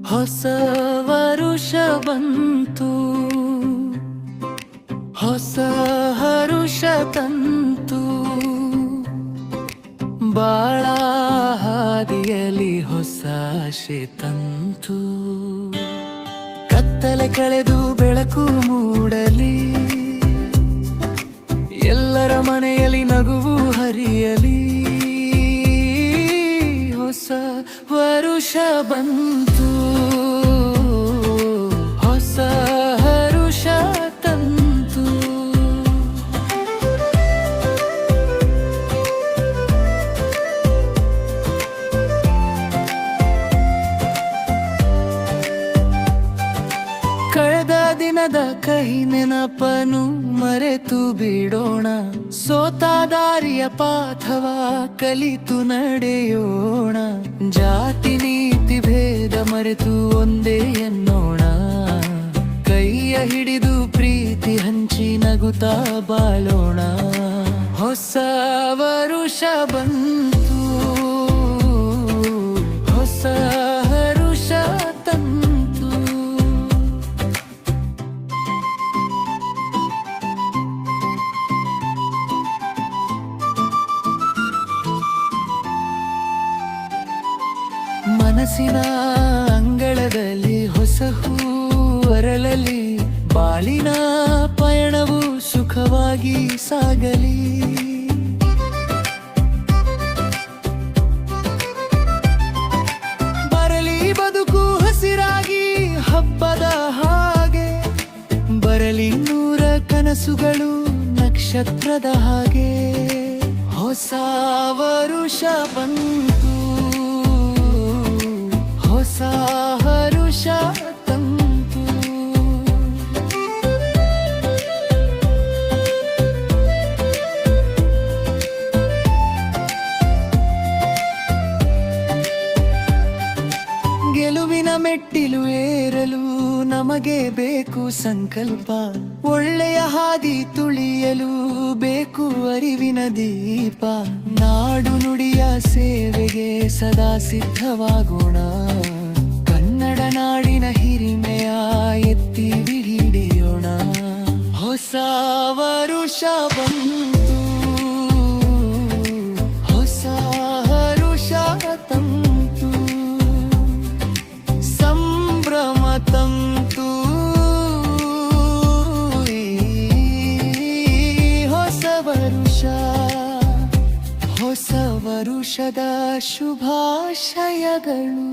ಹೊಸ ವರುಷ ಬಂತು, ಹೊಸ ಹರುಷ ತಂತು, ಬಾಳ ಹಾದಿಯಲ್ಲಿ ಹೊಸ ಆಶೆ ತಂತು. ಕತ್ತಲೆ ಕಳೆದು ಬೆಳಕು ಮೂಡಲಿ, ಎಲ್ಲರ ಮನೆಯಲ್ಲಿ ನಗುವು ಹರಿಯಲಿ. ಹೊಸ ವರುಷ ಬಂತು, ಹೊಸ ಹರುಷ ತಂತು. ಕಳೆದ ದಿನದ ಕಹಿ ನೆನಪನು ಮರೆತು ಬಿಡೋಣ, ಸೋತ ದಾರಿಯ ಪಾಠವ ಕಲಿತು ನಡೆಯೋಣ. ಜಾತಿ ನೀತಿ ಭೇದ ಮರೆತು ಒಂದೇ ಎನ್ನೋಣ, ಕೈಯ ಹಿಡಿದು ಪ್ರೀತಿ ಹಂಚಿ ನಗುತ್ತಾ ಬಾಳೋಣ. ಹೊಸ ವರುಷ ಬಂತು, ಹೊಸ ಹರುಷ ತಂತು. ಮನಸ್ಸಿನ ಅಂಗಳದಲ್ಲಿ ಹೊಸ ಹೂ ಅರಳಲಿ, ಬಾಳಿನ ಪಯಣವು ಸುಖವಾಗಿ ಸಾಗಲಿ. ಬರಲಿ ಬದುಕು ಹಸಿರಾಗಿ ಹಬ್ಬದ ಹಾಗೆ, ಬರಲಿ ನೂರ ಕನಸುಗಳು ನಕ್ಷತ್ರದ ಹಾಗೆ. ಹೊಸ ವರುಷ ಬಂತು, ಹೊಸ ಹರುಷ ತಂತು. ಗೆಲುವಿನ ಮೆಟ್ಟಿಲು ಏರಲು ನಮಗೆ ಬೇಕು ಸಂಕಲ್ಪ, ಒಳ್ಳೆಯ ಹಾದಿ ತುಳಿಯಲು ಬೇಕು ಅರಿವಿನ ದೀಪ. ನಾಡು ನುಡಿಯ ಸೇವೆಗೆ ಸದಾ ಸಿದ್ಧವಾಗೋಣ, ಕನ್ನಡ ನಾಡಿನ ಹಿರಿಮೆಯ ಎತ್ತಿ ಹಿಡಿಯೋಣ. ಹೊಸ ವರುಷ ಬಂತು, ಹೊಸ ಹರುಷ ತಂತು, ಸಂಭ್ರಮ ತಂತು. ಹೊಸ ವರುಷ, ಹೊಸ ವರುಷದ ಶುಭಾಶಯಗಳು.